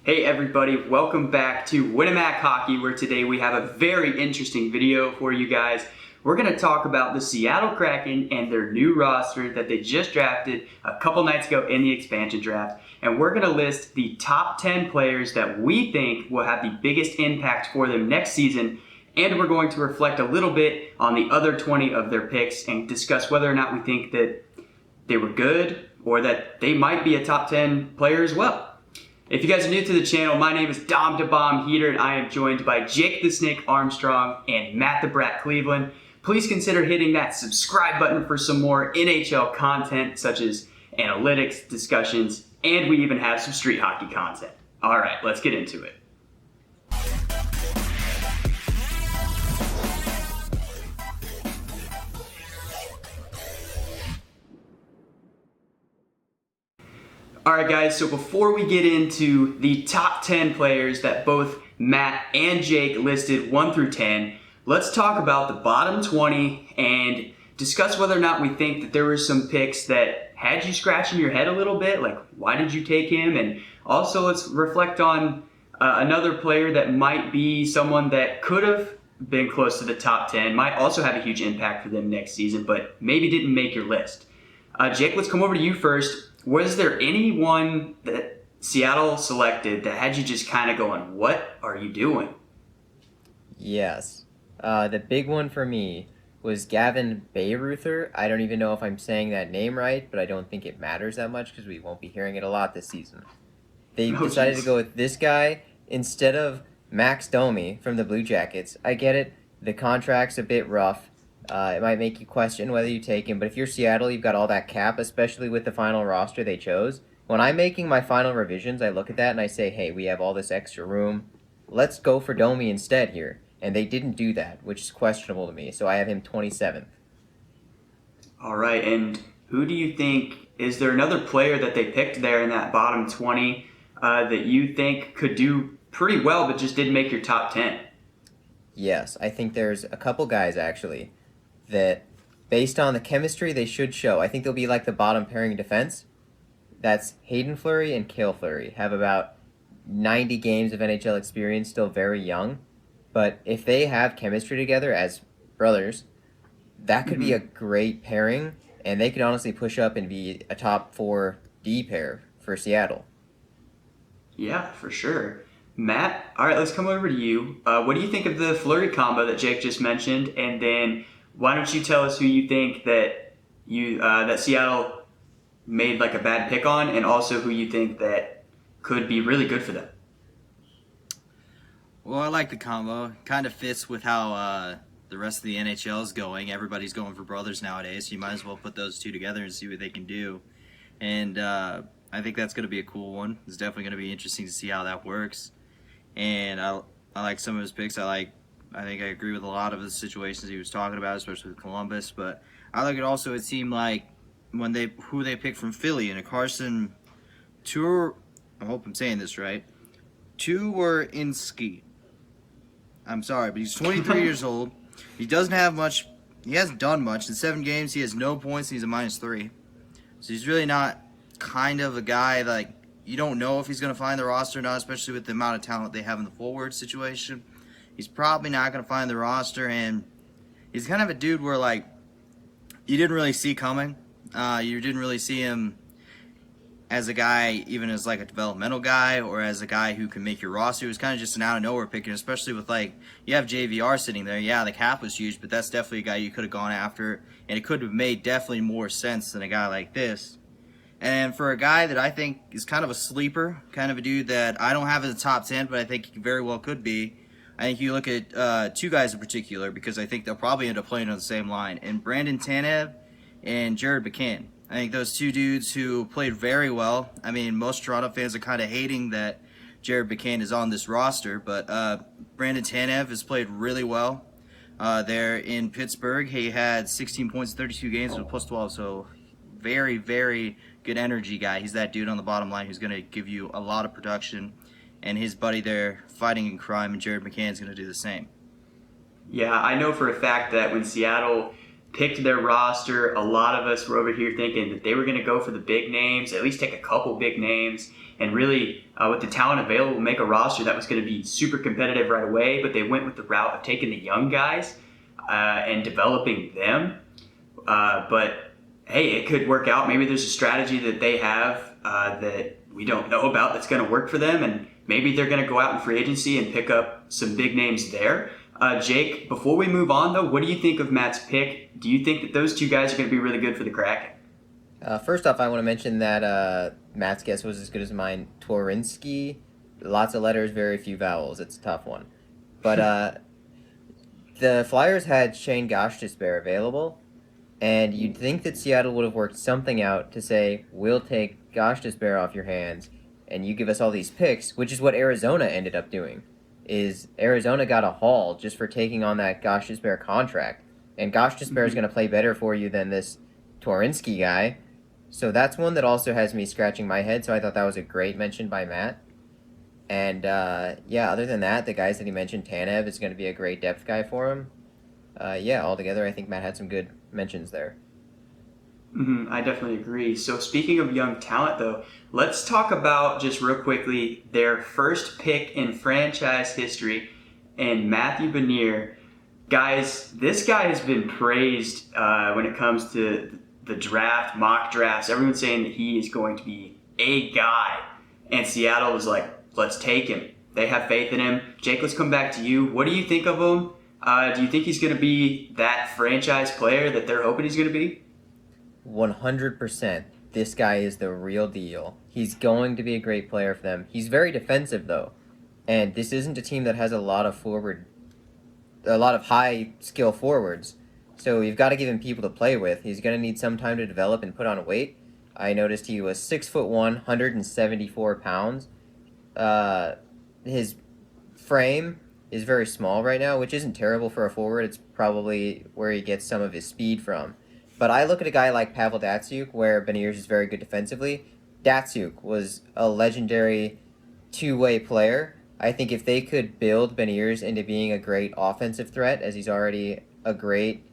Hey everybody, welcome back to Winamac Hockey, where today we have a very interesting video for you guys. We're going to talk about the Seattle Kraken and their new roster that they just drafted a couple nights ago in the expansion draft. And we're going to list the top 10 players that we think will have the biggest impact for them next season. And we're going to reflect a little bit on the other 20 of their picks and discuss whether or not we think that they were good or that they might be a top 10 player as well. If you guys are new to the channel, my name is Dom the Bomb Heater, and I am joined by Jake the Snake Armstrong and Matt the Brat Cleveland. Please consider hitting that subscribe button for some more NHL content, such as analytics, discussions, and we even have some street hockey content. All right, let's get into it. Alright guys, so before we get into the top 10 players that both Matt and Jake listed 1 through 10, let's talk about the bottom 20 and discuss whether or not we think that there were some picks that had you scratching your head a little bit, like why did you take him? And also let's reflect on another player that might be someone that could have been close to the top 10, might also have a huge impact for them next season, but maybe didn't make your list. Jake, let's come over to you first. Was there anyone that Seattle selected that had you just kind of going, what are you doing? Yes. The big one for me was Gavin Bayruther. I don't even know if I'm saying that name right, but I don't think it matters that much because we won't be hearing it a lot this season. They decided to go with this guy instead of Max Domi from the Blue Jackets. I get it. The contract's a bit rough. It might make you question whether you take him, but if you're Seattle, you've got all that cap, especially with the final roster they chose. When I'm making my final revisions, I look at that and I say, hey, we have all this extra room. Let's go for Domi instead here. And they didn't do that, which is questionable to me, so I have him 27th. All right, and who do you think, is there another player that they picked there in that bottom 20 that you think could do pretty well but just didn't make your top 10? Yes, I think there's a couple guys, actually, that based on the chemistry they should show, I think they'll be like the bottom pairing defense. That's Hayden Fleury and Cale Fleury. Have about 90 games of NHL experience, still very young. But if they have chemistry together as brothers, that could be a great pairing, and they could honestly push up and be a top 4 D pair for Seattle. Yeah, for sure. Matt, all right, let's come over to you. What do you think of the Fleury combo that Jake just mentioned? And then why don't you tell us who you think that that Seattle made like a bad pick on, and also who you think that could be really good for them? Well, I like the combo. Kind of fits with how the rest of the NHL is going. Everybody's going for brothers nowadays, so you might as well put those two together and see what they can do. And I think that's going to be a cool one. It's definitely going to be interesting to see how that works. And I like some of his picks. I think I agree with a lot of the situations he was talking about, especially with Columbus. But I look at also, it seemed like when who they picked from Philly and a Carson Tour. I hope I'm saying this right. Tuwerinski. I'm sorry, but he's 23 years old. He doesn't have much. He hasn't done much. In 7 games, he has no points, and he's a -3. So he's really not kind of a guy like you don't know if he's going to find the roster or not, especially with the amount of talent they have in the forward situation. He's probably not going to find the roster, and he's kind of a dude where, like, you didn't really see coming. You didn't really see him as a guy, even as, like, a developmental guy or as a guy who can make your roster. It was kind of just an out-of-nowhere pick, and especially with, like, you have JVR sitting there. Yeah, the cap was huge, but that's definitely a guy you could have gone after, and it could have made definitely more sense than a guy like this. And for a guy that I think is kind of a sleeper, kind of a dude that I don't have in the top 10, but I think he very well could be, I think you look at 2 guys in particular, because I think they'll probably end up playing on the same line, and Brandon Taneb and Jared Mccann. I think those 2 dudes who played very well. I mean, most Toronto fans are kind of hating that Jared Mccann is on this roster, but Brandon Taneb has played really well there in Pittsburgh. He had 16 points in 32 games with +12, so very, very good energy guy. He's that dude on the bottom line who's going to give you a lot of production. And his buddy there fighting in crime, and Jared Mccann is going to do the same. Yeah, I know for a fact that when Seattle picked their roster. A lot of us were over here thinking that they were going to go for the big names, at least take a couple big names, and really, with the talent available, make a roster that was going to be super competitive right away. But they went with the route of taking the young guys and developing them. But hey, it could work out. Maybe there's a strategy that they have that we don't know about that's going to work for them, and maybe they're going to go out in free agency and pick up some big names there. Jake, before we move on, though, what do you think of Matt's pick? Do you think that those two guys are going to be really good for the Kraken? First off, I want to mention that Matt's guess was as good as mine. Torinsky, lots of letters, very few vowels. It's a tough one. But the Flyers had Shane Gostisbehere available, and you'd think that Seattle would have worked something out to say, we'll take Gostisbehere off your hands, and you give us all these picks, which is what Arizona ended up doing. Is Arizona got a haul just for taking on that Gostisbehere contract, and Gostisbehere is going to play better for you than this Torinsky guy. So that's one that also has me scratching my head, so I thought that was a great mention by Matt. And, other than that, the guys that he mentioned, Taneb is going to be a great depth guy for him. Altogether, I think Matt had some good mentions there. I definitely agree. So speaking of young talent, though, let's talk about, just real quickly, their first pick in franchise history, and Matthew Banier. Guys, this guy has been praised when it comes to the draft, mock drafts. Everyone's saying that he is going to be a guy. And Seattle was like, let's take him. They have faith in him. Jake, let's come back to you. What do you think of him? Do you think he's going to be that franchise player that they're hoping he's going to be? 100%. This guy is the real deal. He's going to be a great player for them. He's very defensive, though. And this isn't a team that has a lot of high skill forwards. So you've got to give him people to play with. He's going to need some time to develop and put on weight. I noticed he was 6'1", 174 pounds. His frame is very small right now, which isn't terrible for a forward. It's probably where he gets some of his speed from. But I look at a guy like Pavel Datsyuk, where Beniers is very good defensively. Datsyuk was a legendary two-way player. I think if they could build Beniers into being a great offensive threat, as he's already a great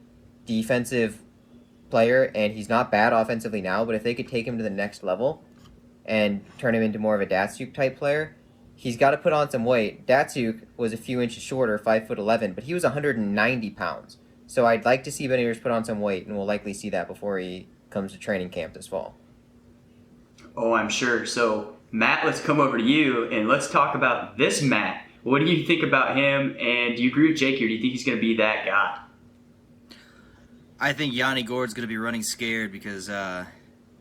defensive player, and he's not bad offensively now, but if they could take him to the next level and turn him into more of a Datsyuk type player, he's got to put on some weight. Datsyuk was a few inches shorter, 5'11", but he was 190 pounds. So I'd like to see Beniers put on some weight, and we'll likely see that before he comes to training camp this fall. Oh, I'm sure. So, Matt, let's come over to you, and let's talk about this Matt. What do you think about him, and do you agree with Jake here? Do you think he's going to be that guy? I think Yanni Gourd's going to be running scared because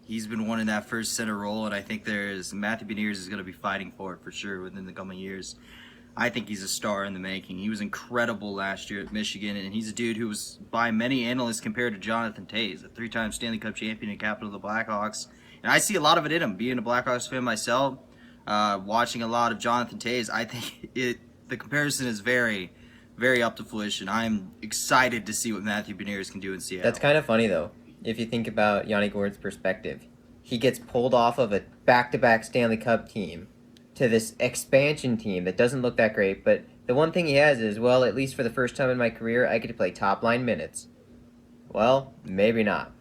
he's been wanting that first center role, and I think Matthew Beniers is going to be fighting for it for sure within the coming years. I think he's a star in the making. He was incredible last year at Michigan, and he's a dude who was, by many analysts, compared to Jonathan Toews, a three-time Stanley Cup champion and captain of the Blackhawks. And I see a lot of it in him. Being a Blackhawks fan myself, watching a lot of Jonathan Toews, I think the comparison is very, very up to fruition. I'm excited to see what Matthew Beniers can do in Seattle. That's kind of funny, though, if you think about Yanni Gourd's perspective. He gets pulled off of a back-to-back Stanley Cup team to this expansion team that doesn't look that great, but the one thing he has is, well, at least for the first time in my career, I get to play top-line minutes. Well, maybe not.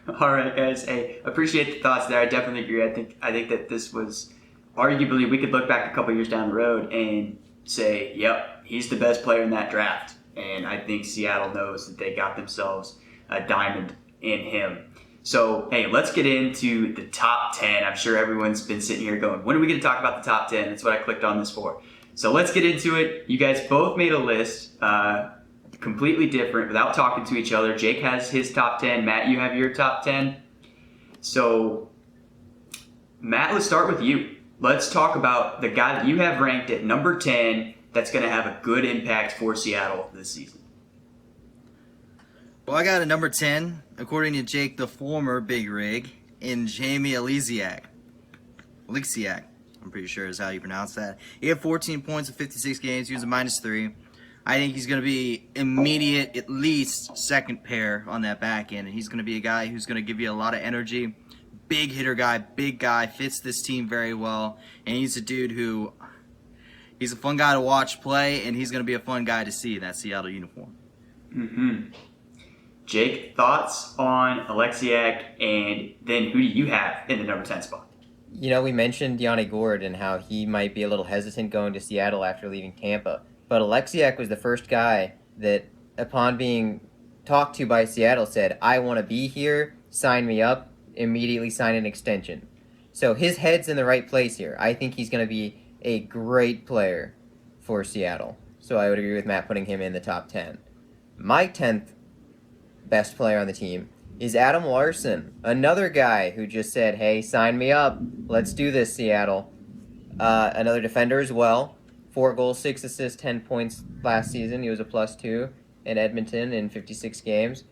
All right, guys. Hey, appreciate the thoughts there. I definitely agree. I think that this was arguably, we could look back a couple years down the road and say, yep, he's the best player in that draft. And I think Seattle knows that they got themselves a diamond in him. So, hey, let's get into the top 10. I'm sure everyone's been sitting here going, when are we going to talk about the top 10? That's what I clicked on this for. So let's get into it. You guys both made a list, completely different, without talking to each other. Jake has his top 10. Matt, you have your top 10. So, Matt, let's start with you. Let's talk about the guy that you have ranked at number 10 that's going to have a good impact for Seattle this season. Well, I got a number 10, according to Jake, the former Big Rig, in Jamie Eliziac. Eliziac, I'm pretty sure is how you pronounce that. He had 14 points in 56 games. He was a -3. I think he's going to be immediate, at least second pair on that back end. And he's going to be a guy who's going to give you a lot of energy. Big hitter guy, big guy, fits this team very well. And he's a dude who, He's a fun guy to watch play, and he's going to be a fun guy to see in that Seattle uniform. Mm-hmm. Jake, thoughts on Eliziac, and then who do you have in the number 10 spot? You know, we mentioned Yanni Gourd and how he might be a little hesitant going to Seattle after leaving Tampa. But Eliziac was the first guy that, upon being talked to by Seattle, said, I want to be here, sign me up, immediately sign an extension. So his head's in the right place here. I think he's going to be a great player for Seattle. So I would agree with Matt putting him in the top 10. My 10th best player on the team is Adam Larson, another guy who just said, hey, sign me up. Let's do this, Seattle. Another defender as well. 4 goals, 6 assists, 10 points last season. He was a +2 in Edmonton in 56 games.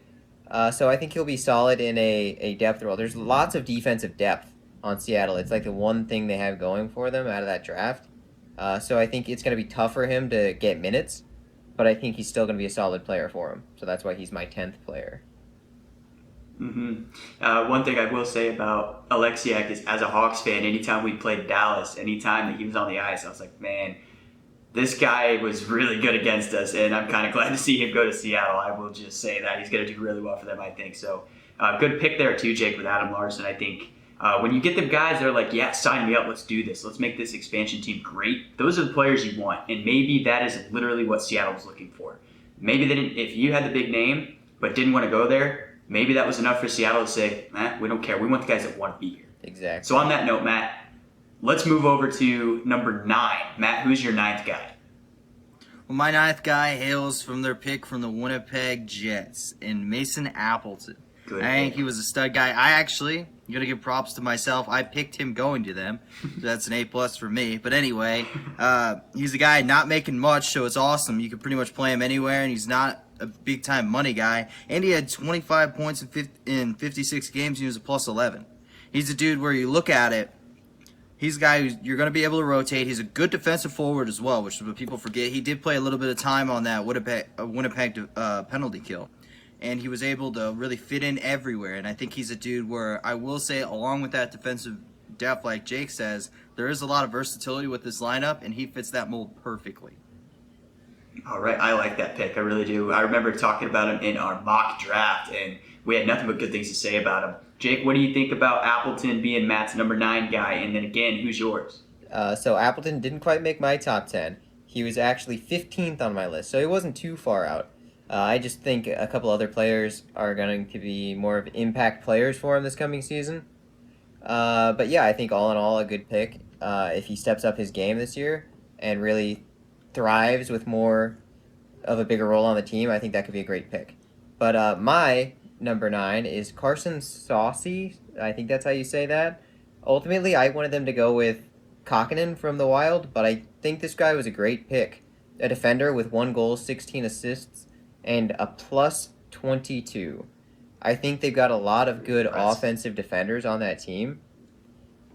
So I think he'll be solid in a depth role. There's lots of defensive depth on Seattle. It's like the one thing they have going for them out of that draft. So I think it's going to be tough for him to get minutes, but I think he's still going to be a solid player for him. So that's why he's my 10th player. Mm-hmm. One thing I will say about Eliziac is, as a Hawks fan, anytime we played Dallas, anytime that he was on the ice, I was like, man, this guy was really good against us, and I'm kind of glad to see him go to Seattle. I will just say that he's going to do really well for them, I think. So good pick there too, Jake, with Adam Larson. I think when you get them guys that are like, yeah, sign me up, let's do this, let's make this expansion team great, those are the players you want, and maybe that is literally what Seattle's looking for. Maybe they didn't, if you had the big name but didn't want to go there, maybe that was enough for Seattle to say, we don't care, we want the guys that want to be here. Exactly. So on that note, Matt, let's move over to number 9. Matt, who's your 9th guy? Well, my 9th guy hails from their pick from the Winnipeg Jets in Mason Appleton. Good I think he was a stud guy. I'm going to give props to myself. I picked him going to them. So that's an A+ for me. But anyway, he's a guy not making much, so it's awesome. You can pretty much play him anywhere, and he's not a big-time money guy. And he had 25 points in 56 games, and he was a +11. He's a dude where you look at it, he's a guy who you're going to be able to rotate. He's a good defensive forward as well, which is what people forget. He did play a little bit of time on that Winnipeg penalty kill, and he was able to really fit in everywhere. And I think he's a dude where I will say, along with that defensive depth, like Jake says, there is a lot of versatility with this lineup, and he fits that mold perfectly. All right, I like that pick. I really do. I remember talking about him in our mock draft, and we had nothing but good things to say about him. Jake, what do you think about Appleton being Matt's number 9 guy? And then again, who's yours? So Appleton didn't quite make my top 10. He was actually 15th on my list, so he wasn't too far out. I just think a couple other players are going to be more of impact players for him this coming season. But yeah, I think all in all, a good pick. If he steps up his game this year and really thrives with more of a bigger role on the team, I think that could be a great pick. But my number 9 is Carson Soucy. I think that's how you say that. Ultimately, I wanted them to go with Kraken from the Wild, but I think this guy was a great pick. A defender with 1 goal, 16 assists, and a +22. I think they've got a lot of good offensive defenders on that team,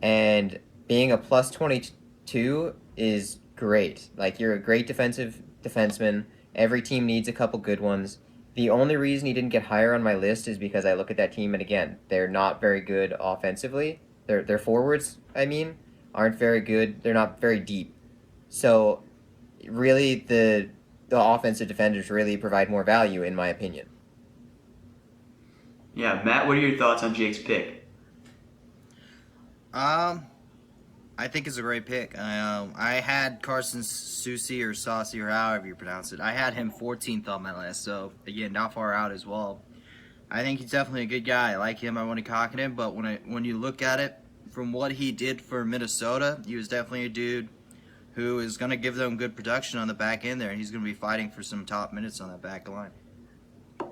and being a +22 is great. Like, you're a great defenseman. Every team needs a couple good ones. The only reason he didn't get higher on my list is because I look at that team, and again, they're not very good offensively. Their forwards, aren't very good. They're not very deep. So, really, the offensive defenders really provide more value, in my opinion. Yeah, Matt, what are your thoughts on Jake's pick? I think it's a great pick. I had Carson Soucy or Saucy or however you pronounce it. I had him 14th on my list, so again, not far out as well. I think he's definitely a good guy. I like him. I want to cock him, but when you look at it from what he did for Minnesota, he was definitely a dude who is going to give them good production on the back end there, and he's going to be fighting for some top minutes on that back line.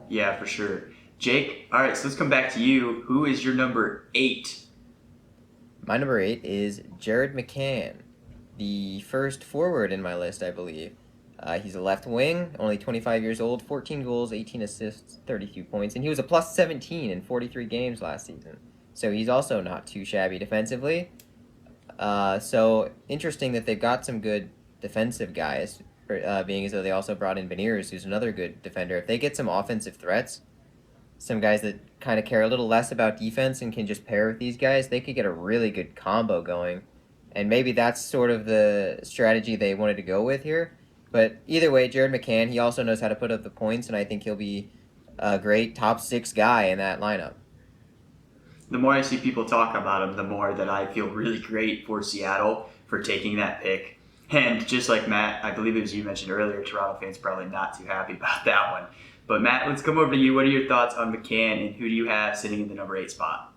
Yeah, for sure. Jake, all right, so let's come back to you. Who is your number 8? My number 8 is Jared Mccann, the first forward in my list, I believe. He's a left wing, only 25 years old, 14 goals, 18 assists, 32 points, and he was a +17 in 43 games last season. So he's also not too shabby defensively. So interesting that they've got some good defensive guys, being as though they also brought in Banier, who's another good defender. If they get some offensive threats, some guys that kind of care a little less about defense and can just pair with these guys, they could get a really good combo going. And maybe that's sort of the strategy they wanted to go with here. But either way, Jared McCann, he also knows how to put up the points, and I think he'll be a great top 6 guy in that lineup. The more I see people talk about him, the more that I feel really great for Seattle for taking that pick. And just like Matt, I believe it was you mentioned earlier, Toronto fans probably not too happy about that one. But Matt, let's come over to you. What are your thoughts on McCann, and who do you have sitting in the number 8 spot?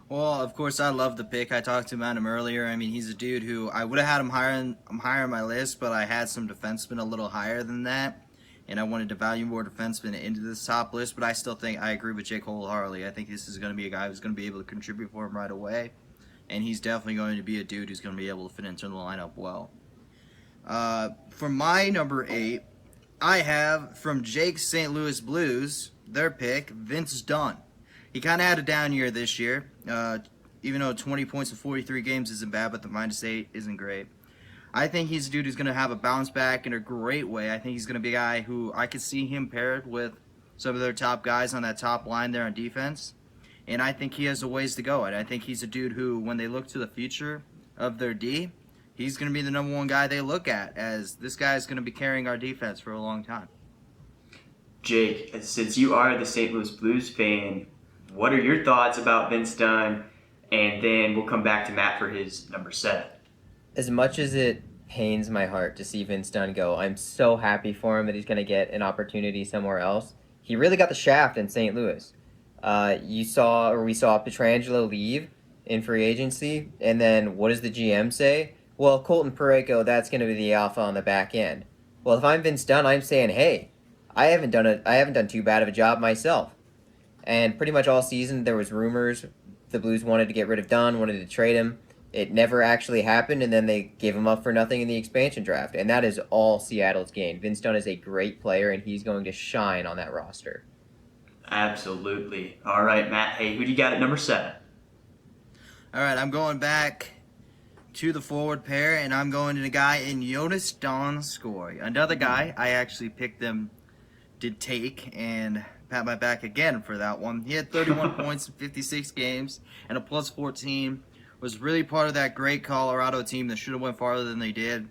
Well, of course, I love the pick. I talked about him earlier. I mean, he's a dude who I would have had him higher on my list, but I had some defensemen a little higher than that, and I wanted to value more defensemen into this top list. But I still think I agree with Jake wholeheartedly. I think this is going to be a guy who's going to be able to contribute for him right away, and he's definitely going to be a dude who's going to be able to fit into the lineup well. For my number 8, I have from Jake's St. Louis Blues, their pick, Vince Dunn. He kind of had a down year this year, even though 20 points in 43 games isn't bad, but the -8 isn't great. I think he's a dude who's going to have a bounce back in a great way. I think he's going to be a guy who I could see him paired with some of their top guys on that top line there on defense, and I think he has a ways to go. And I think he's a dude who, when they look to the future of their D, he's going to be the number 1 guy they look at, as this guy is going to be carrying our defense for a long time. Jake, since you are the St. Louis Blues fan, what are your thoughts about Vince Dunn? And then we'll come back to Matt for his number 7. As much as it pains my heart to see Vince Dunn go, I'm so happy for him that he's going to get an opportunity somewhere else. He really got the shaft in St. Louis. We saw Pietrangelo leave in free agency, and then what does the GM say? Well, Colton Parayko, that's going to be the alpha on the back end. Well, if I'm Vince Dunn, I'm saying, hey, I haven't done too bad of a job myself. And pretty much all season there was rumors the Blues wanted to get rid of Dunn, wanted to trade him. It never actually happened, and then they gave him up for nothing in the expansion draft. And that is all Seattle's gained. Vince Dunn is a great player, and he's going to shine on that roster. Absolutely. All right, Matt. Hey, who do you got at number 7? All right, I'm going back to the forward pair, and I'm going to the guy in Jonas Don Scoy. Another guy I actually picked them to take, and pat my back again for that one. He had 31 points in 56 games and a +14. Was really part of that great Colorado team that should have went farther than they did.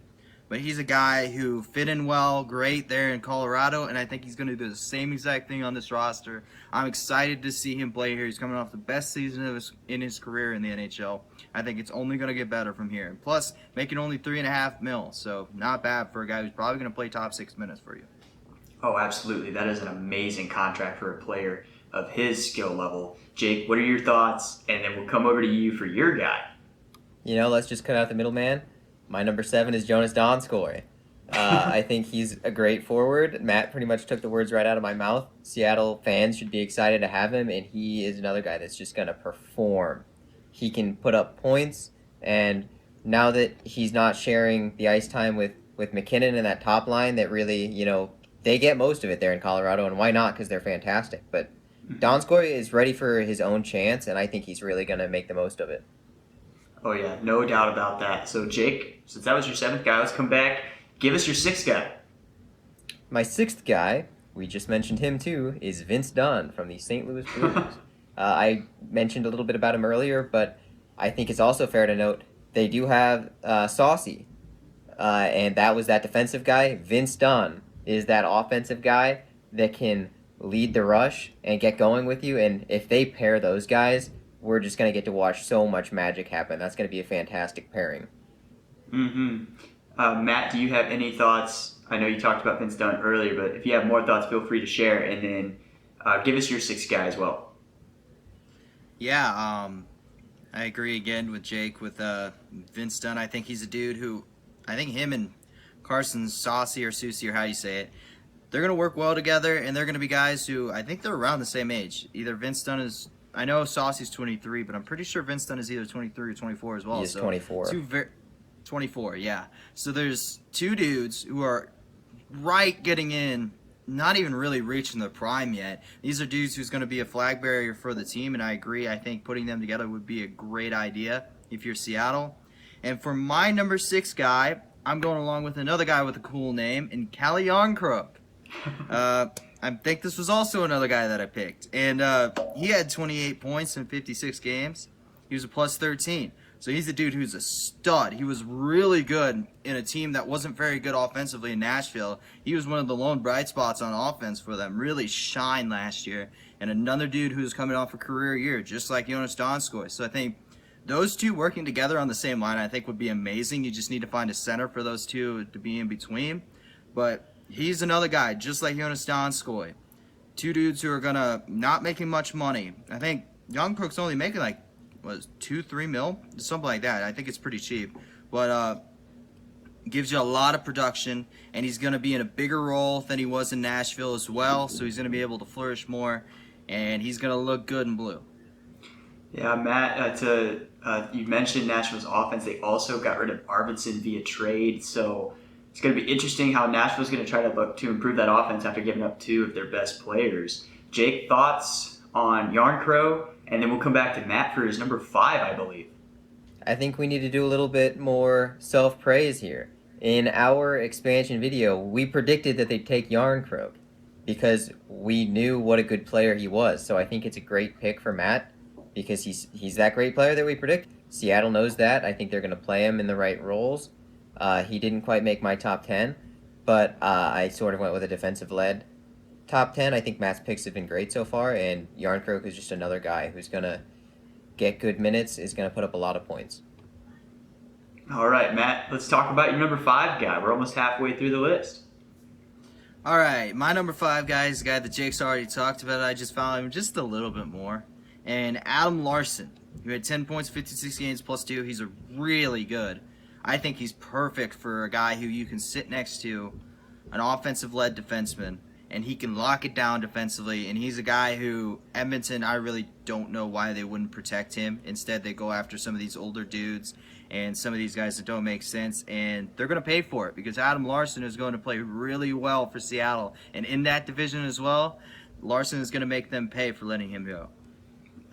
But he's a guy who fit in well, great there in Colorado, and I think he's going to do the same exact thing on this roster. I'm excited to see him play here. He's coming off the best season in his career in the NHL. I think it's only going to get better from here. And plus, making only $3.5 million, so not bad for a guy who's probably going to play top 6 minutes for you. Oh, absolutely. That is an amazing contract for a player of his skill level. Jake, what are your thoughts? And then we'll come over to you for your guy. Let's just cut out the middleman. My number 7 is Jonas Don Scoy. I think he's a great forward. Matt pretty much took the words right out of my mouth. Seattle fans should be excited to have him, and he is another guy that's just going to perform. He can put up points, and now that he's not sharing the ice time with McKinnon in that top line that really, they get most of it there in Colorado, and why not? Because they're fantastic. But Don Scoy is ready for his own chance, and I think he's really going to make the most of it. Oh, yeah, no doubt about that. So, Jake, since that was your 7th guy, let's come back. Give us your 6th guy. My 6th guy, we just mentioned him too, is Vince Dunn from the St. Louis Blues. I mentioned a little bit about him earlier, but I think it's also fair to note they do have Soucy, and that was that defensive guy. Vince Dunn is that offensive guy that can lead the rush and get going with you, and if they pair those guys, we're just going to get to watch so much magic happen. That's going to be a fantastic pairing. Matt, do you have any thoughts? I know you talked about Vince Dunn earlier, but if you have more thoughts, feel free to share, and then give us your 6th guy as well. Yeah, I agree again with Jake with Vince Dunn. I think he's a dude who, I think him and Carson Soucy or Soucy or how you say it, they're going to work well together, and they're going to be guys who I think they're around the same age. Either Vince Dunn is, I know Saucy's 23, but I'm pretty sure Vince Dunn is either 23 or 24 as well. He is 24. 24, yeah. So there's 2 dudes who are right getting in, not even really reaching their prime yet. These are dudes who's going to be a flag bearer for the team, and I agree. I think putting them together would be a great idea if you're Seattle. And for my number 6 guy, I'm going along with another guy with a cool name in Cali Yonkrup. I think this was also another guy that I picked. And he had 28 points in 56 games. He was a plus 13. So he's a dude who's a stud. He was really good in a team that wasn't very good offensively in Nashville. He was one of the lone bright spots on offense for them. Really shined last year. And another dude who's coming off a career year, just like Jonas Don Scoy. So I think those two working together on the same line, I think, would be amazing. You just need to find a center for those two to be in between. But he's another guy, just like Jonas Don Scoy. Two dudes who are going to not making much money. I think Yonkrook's only making like, what, 2-3 mil? Something like that. I think it's pretty cheap. But gives you a lot of production, and he's going to be in a bigger role than he was in Nashville as well. So he's going to be able to flourish more, and he's going to look good in blue. Yeah, Matt, you mentioned Nashville's offense. They also got rid of Arvidsson via trade, so it's going to be interesting how Nashville's going to try to look to improve that offense after giving up 2 of their best players. Jake, thoughts on Yarncrow? And then we'll come back to Matt for his number 5, I believe. I think we need to do a little bit more self-praise here. In our expansion video, we predicted that they'd take Yarncrow because we knew what a good player he was. So I think it's a great pick for Matt because he's that great player that we predicted. Seattle knows that. I think they're going to play him in the right roles. He didn't quite make my top 10, but I sort of went with a defensive-led top 10. I think Matt's picks have been great so far, and Yarncrow is just another guy who's going to get good minutes, is going to put up a lot of points. All right, Matt, let's talk about your number 5 guy. We're almost halfway through the list. All right, my number 5 guy is the guy that Jake's already talked about. I just found him just a little bit more. And Adam Larson, who had 10 points, 56 games, plus 2. He's a really good. I think he's perfect for a guy who you can sit next to, an offensive-led defenseman, and he can lock it down defensively. And he's a guy who, Edmonton, I really don't know why they wouldn't protect him. Instead, they go after some of these older dudes and some of these guys that don't make sense. And they're going to pay for it because Adam Larson is going to play really well for Seattle. And in that division as well, Larson is going to make them pay for letting him go.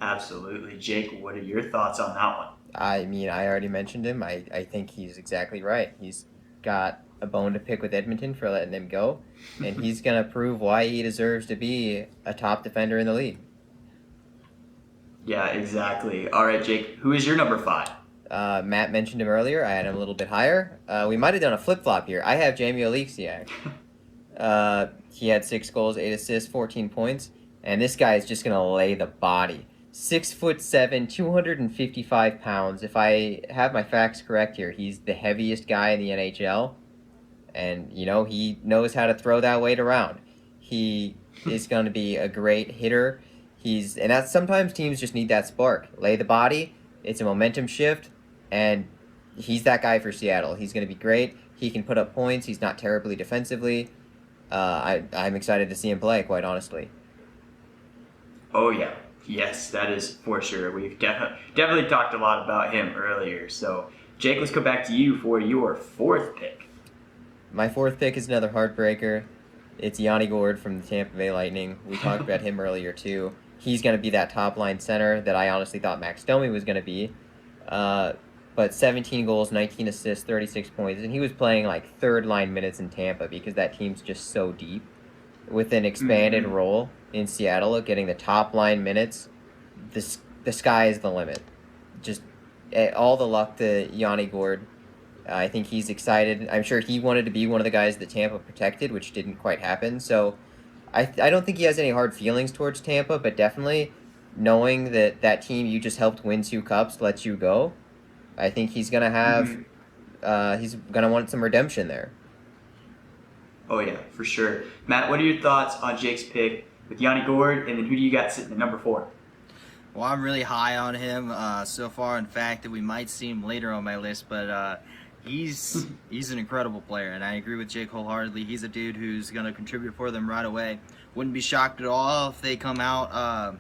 Absolutely. Jake, what are your thoughts on that one? I mean, I already mentioned him. I think he's exactly right. He's got a bone to pick with Edmonton for letting him go, and he's going to prove why he deserves to be a top defender in the league. Yeah, exactly. All right, Jake, who is your number 5? Matt mentioned him earlier. I had him a little bit higher. We might have done a flip-flop here. I have Jamie Eliziac. He had 6 goals, 8 assists, 14 points, and this guy is just going to lay the body. 6'7", 255 pounds. If I have my facts correct here, he's the heaviest guy in the NHL. And, you know, he knows how to throw that weight around. He is going to be a great hitter. And that's sometimes teams just need that spark. Lay the body. It's a momentum shift. And he's that guy for Seattle. He's going to be great. He can put up points. He's not terribly defensively. I'm excited to see him play, quite honestly. Oh, yeah. Yes, that is for sure. We've definitely talked a lot about him earlier. So, Jake, let's go back to you for your 4th pick. My 4th pick is another heartbreaker. It's Yanni Gourd from the Tampa Bay Lightning. We talked about him earlier, too. He's going to be that top-line center that I honestly thought Max Domi was going to be. But 17 goals, 19 assists, 36 points. And he was playing like third-line minutes in Tampa because that team's just so deep. With an expanded role in Seattle, getting the top-line minutes, the sky is the limit. Just all the luck to Yanni Gourd. I think he's excited. I'm sure he wanted to be one of the guys that Tampa protected, which didn't quite happen. So I don't think he has any hard feelings towards Tampa, but definitely knowing that team you just helped win 2 cups lets you go, I think he's going to have he's going to want some redemption there. Oh, yeah, for sure. Matt, what are your thoughts on Jake's pick with Yanni Gourd, and then who do you got sitting at number 4? Well, I'm really high on him so far, in fact, that we might see him later on my list, but he's an incredible player, and I agree with Jake wholeheartedly. He's a dude who's going to contribute for them right away. Wouldn't be shocked at all if they come out.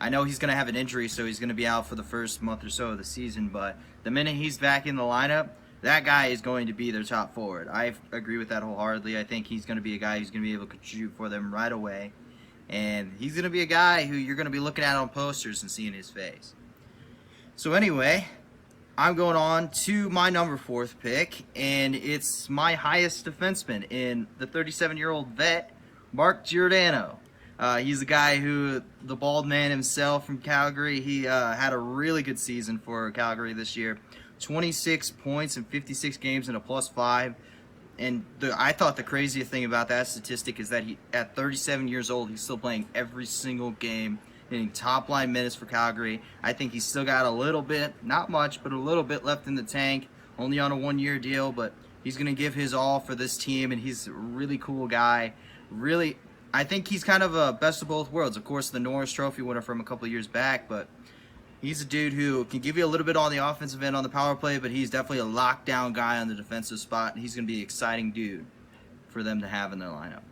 I know he's going to have an injury, so he's going to be out for the first month or so of the season, but the minute he's back in the lineup, that guy is going to be their top forward. I agree with that wholeheartedly. I think he's going to be a guy who's going to be able to contribute for them right away. And he's going to be a guy who you're going to be looking at on posters and seeing his face. So anyway, I'm going on to my number 4th pick, and it's my highest defenseman in the 37-year-old vet, Mark Giordano. He's a guy who, the bald man himself from Calgary, he had a really good season for Calgary this year. 26 points in 56 games and a +5. And I thought the craziest thing about that statistic is that he, at 37 years old, he's still playing every single game, hitting top-line minutes for Calgary. I think he's still got a little bit, not much, but a little bit left in the tank, only on a one-year deal, but he's going to give his all for this team, and he's a really cool guy. Really, I think he's kind of a best of both worlds. Of course, the Norris Trophy winner from a couple of years back, but he's a dude who can give you a little bit on the offensive end on the power play, but he's definitely a lockdown guy on the defensive spot, and he's going to be an exciting dude for them to have in their lineup.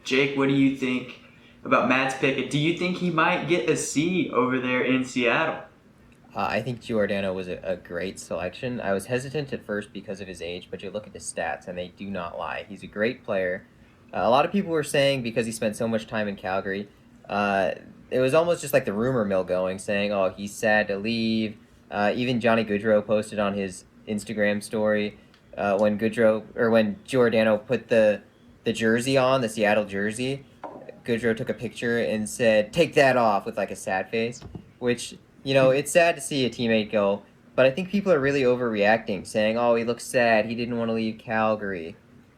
Jake, what do you think about Matt's pick? Do you think he might get a C over there in Seattle? I think Giordano was a great selection. I was hesitant at first because of his age, but you look at his stats, and they do not lie. He's a great player. A lot of people were saying because he spent so much time in Calgary, it was almost just like the rumor mill going, saying, oh, he's sad to leave. Even Johnny Gaudreau posted on his Instagram story when Giordano put the jersey on, the Seattle jersey, Gaudreau took a picture and said, take that off, with like a sad face, which, you know, it's sad to see a teammate go, but I think people are really overreacting, saying, oh, he looks sad, he didn't want to leave Calgary.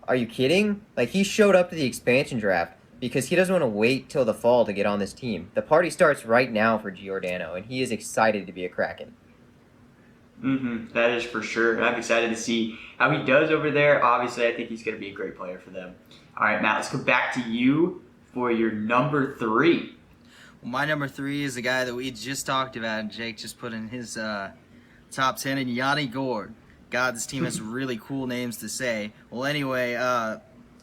Are you kidding? Like, he showed up to the expansion draft because he doesn't want to wait till the fall to get on this team. The party starts right now for Giordano, and he is excited to be a Kraken. That is for sure. I'm excited to see how he does over there. Obviously, I think he's going to be a great player for them. All right, Matt, let's go back to you for your number 3. Well, my number 3 is the guy that we just talked about, and Jake just put in his top 10, and Yanni Gourd. God, this team has really cool names to say. Well, anyway,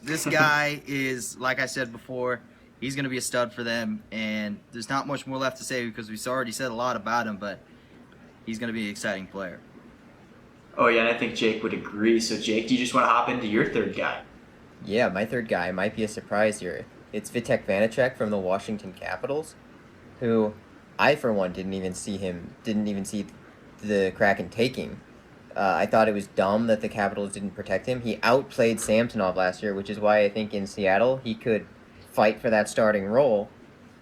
this guy is, like I said before, he's going to be a stud for them, and there's not much more left to say because we've already said a lot about him, but he's going to be an exciting player. Oh, yeah, and I think Jake would agree. So, Jake, do you just want to hop into your third guy? Yeah, my third guy might be a surprise here. It's Vitek Vanacek from the Washington Capitals, who I, for one, didn't even see the Kraken taking. I thought it was dumb that the Capitals didn't protect him. He outplayed Samsonov last year, which is why I think in Seattle he could fight for that starting role.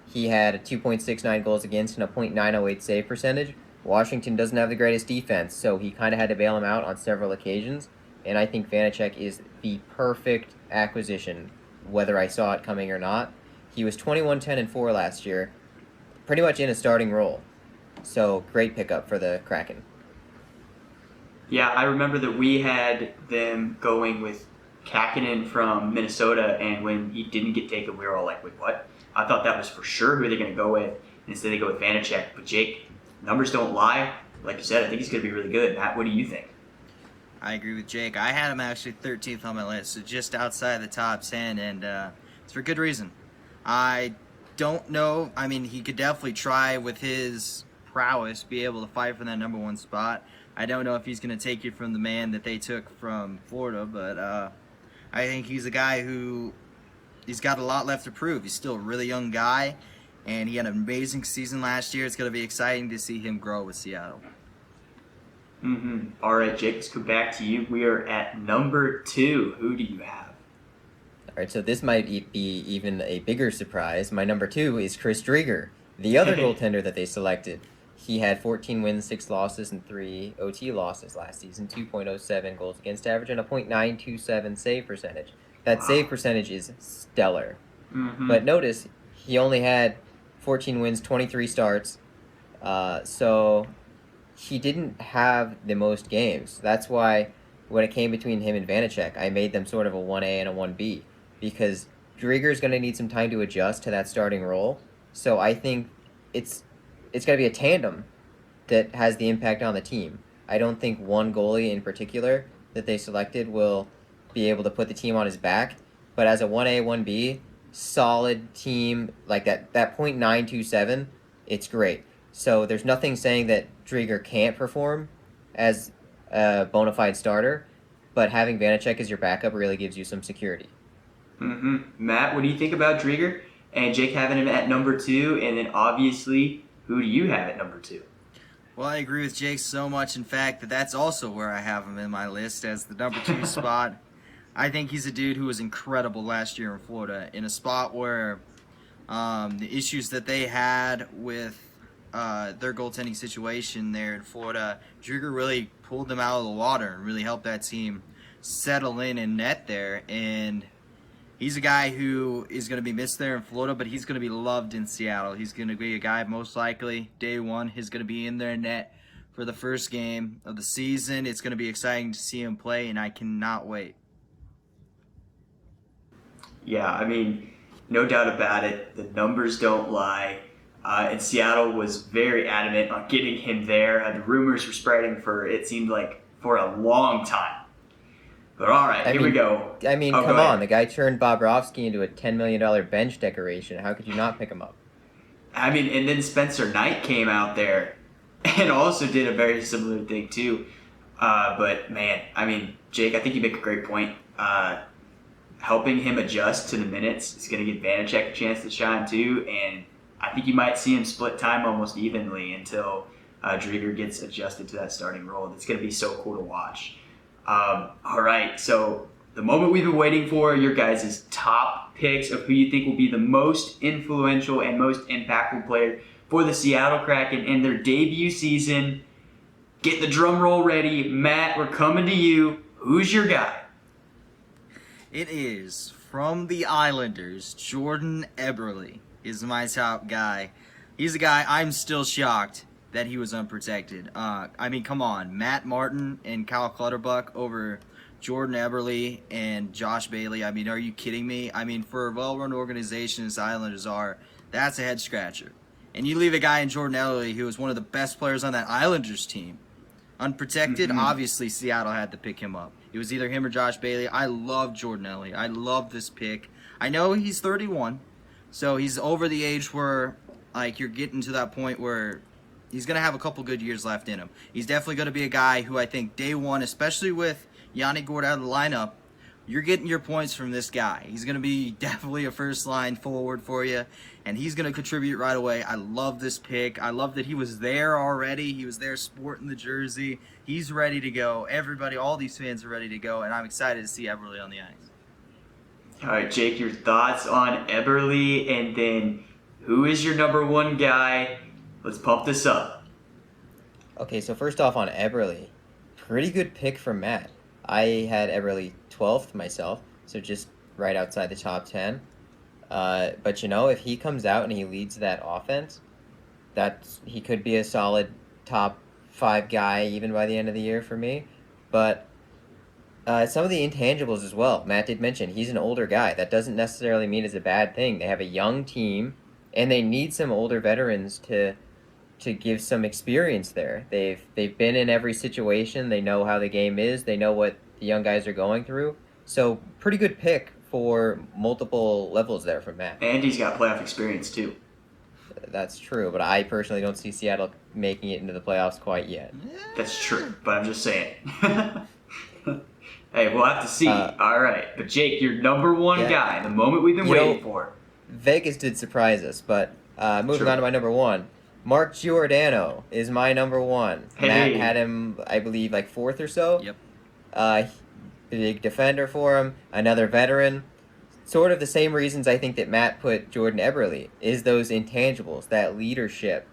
He had a 2.69 goals against and a .908 save percentage. Washington doesn't have the greatest defense, so he kind of had to bail him out on several occasions. And I think Vanacek is the perfect acquisition, whether I saw it coming or not. He was 21-10-4 last year, pretty much in a starting role. So great pickup for the Kraken. Yeah, I remember that we had them going with Kakinen from Minnesota, and when he didn't get taken, we were all like, wait, what? I thought that was for sure who they're going to go with. And instead they go with Vanacek. But Jake, numbers don't lie. Like you said, I think he's going to be really good. Matt, what do you think? I agree with Jake. I had him actually 13th on my list, so just outside the top 10, and it's for good reason. I don't know. I mean, he could definitely try with his prowess, be able to fight for that number 1 spot. I don't know if he's going to take it from the man that they took from Florida, but I think he's a guy who he's got a lot left to prove. He's still a really young guy, and he had an amazing season last year. It's going to be exciting to see him grow with Seattle. All right, Jake, let's go back to you. We are at number 2. Who do you have? All right, so this might be even a bigger surprise. My number 2 is Chris Driedger, the other goaltender that they selected. He had 14 wins, 6 losses, and 3 OT losses last season, 2.07 goals against average, and a .927 save percentage. That save percentage is stellar. But notice, he only had 14 wins, 23 starts, so he didn't have the most games. That's why when it came between him and Vanacek, I made them sort of a 1A and a 1B, because Driedger's going to need some time to adjust to that starting role, so I think it's got to be a tandem that has the impact on the team. I don't think one goalie in particular that they selected will be able to put the team on his back, but as a 1A, 1B, solid team, like that .927, it's great. So there's nothing saying that Driedger can't perform as a bona fide starter, but having Vanacek as your backup really gives you some security. Matt, what do you think about Driedger? And Jake having him at number 2, and then obviously, who do you have at number 2? Well, I agree with Jake so much, in fact, that that's also where I have him in my list as the number 2 spot. I think he's a dude who was incredible last year in Florida, in a spot where The issues that they had with their goaltending situation there in Florida, Drigger really pulled them out of the water and really helped that team settle in net there. And he's a guy who is going to be missed there in Florida, but he's going to be loved in Seattle. He's going to be a guy most likely day one. He's going to be in their net for the first game of the season. It's going to be exciting to see him play, and I cannot wait. Yeah, I mean, no doubt about it. The numbers don't lie. And Seattle was very adamant on getting him there. The rumors were spreading it seemed like, for a long time. But all right, here we go. I mean, come on. The guy turned Bobrovsky into a $10 million bench decoration. How could you not pick him up? I mean, and then Spencer Knight came out there and also did a very similar thing, too. But, man, I mean, Jake, I think you make a great point. Helping him adjust to the minutes is going to give Vanacek a chance to shine, too. And I think you might see him split time almost evenly until Drigger gets adjusted to that starting role. It's going to be so cool to watch. All right, so the moment we've been waiting for, your guys' top picks of who you think will be the most influential and most impactful player for the Seattle Kraken in their debut season. Get the drum roll ready. Matt, we're coming to you. Who's your guy? It is from the Islanders. Jordan Eberle is my top guy. He's a guy I'm still shocked that he was unprotected. I mean, come on. Matt Martin and Kyle Clutterbuck over Jordan Eberle and Josh Bailey. I mean, are you kidding me? I mean, for a well-run organization as the Islanders are, that's a head-scratcher. And you leave a guy in Jordan Eberle who was one of the best players on that Islanders team unprotected. Obviously, Seattle had to pick him up. It was either him or Josh Bailey. I love Jordan Eberle. I love this pick. I know he's 31, so he's over the age where, like, you're getting to that point where he's going to have a couple good years left in him. He's definitely going to be a guy who I think day one, especially with Yanni Gourd out of the lineup, you're getting your points from this guy. He's going to be definitely a first-line forward for you, and he's going to contribute right away. I love this pick. I love that he was there already. He was there sporting the jersey. He's ready to go. Everybody, all these fans are ready to go, and I'm excited to see Eberle on the ice. All right, Jake, your thoughts on Eberle, and then who is your number one guy? Let's pump this up. Okay, so first off on Eberle, pretty good pick from Matt. I had Eberle 12th myself, so just right outside the top 10. But you know, if he comes out and he leads that offense, he could be a solid top 5 guy even by the end of the year for me. But some of the intangibles as well. Matt did mention he's an older guy. That doesn't necessarily mean it's a bad thing. They have a young team, and they need some older veterans to give some experience there. They've been in every situation. They know how the game is. They know what the young guys are going through. So pretty good pick for multiple levels there from Matt. And he's got playoff experience too. That's true, but I personally don't see Seattle making it into the playoffs quite yet. That's true, but I'm just saying. Hey, we'll have to see. All right, but Jake, your number one guy, the moment we've been waiting for. Vegas did surprise us, but moving on to my number one. Mark Giordano is my number one. Hey. Matt had him, I believe, like 4th or so. Yep. Big defender for him, another veteran. Sort of the same reasons I think that Matt put Jordan Eberle is those intangibles, that leadership.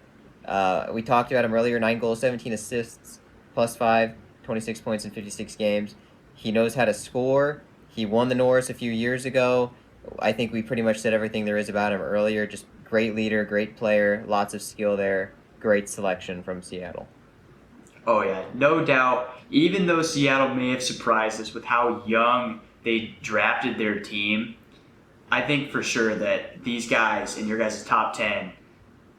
We talked about him earlier, 9 goals, 17 assists, +5, 26 points in 56 games. He knows how to score. He won the Norris a few years ago. I think we pretty much said everything there is about him earlier. Just great leader, great player, lots of skill there. Great selection from Seattle. Oh yeah, no doubt. Even though Seattle may have surprised us with how young they drafted their team, I think for sure that these guys in your guys' top 10,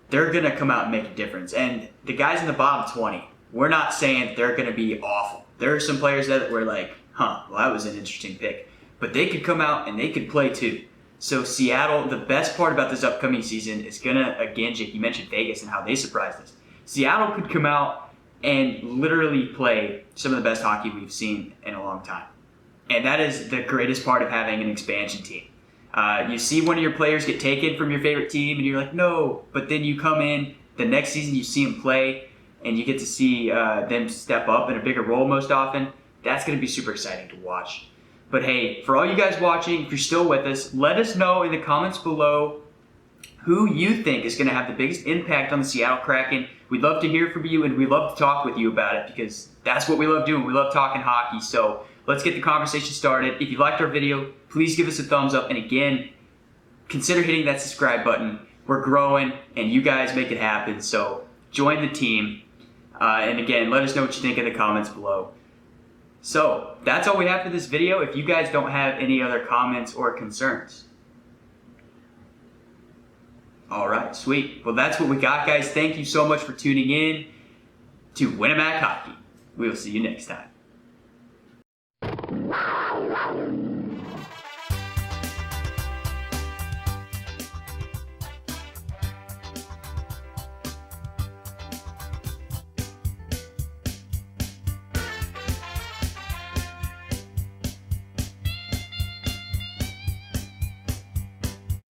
they're going to come out and make a difference. And the guys in the bottom 20, we're not saying they're going to be awful. There are some players that were like, well, that was an interesting pick. But they could come out and they could play too. So Seattle, the best part about this upcoming season is going to, again, Jake, you mentioned Vegas and how they surprised us. Seattle could come out and literally play some of the best hockey we've seen in a long time. And that is the greatest part of having an expansion team. You see one of your players get taken from your favorite team and you're like, no. But then you come in, the next season you see them play and you get to see them step up in a bigger role most often. That's going to be super exciting to watch. But hey, for all you guys watching, if you're still with us, let us know in the comments below who you think is going to have the biggest impact on the Seattle Kraken. We'd love to hear from you, and we'd love to talk with you about it because that's what we love doing. We love talking hockey. So let's get the conversation started. If you liked our video, please give us a thumbs up. And again, consider hitting that subscribe button. We're growing, and you guys make it happen. So join the team. And again, let us know what you think in the comments below. So that's all we have for this video. If you guys don't have any other comments or concerns. All right, sweet. Well, that's what we got, guys. Thank you so much for tuning in to Winamac Hockey. We will see you next time.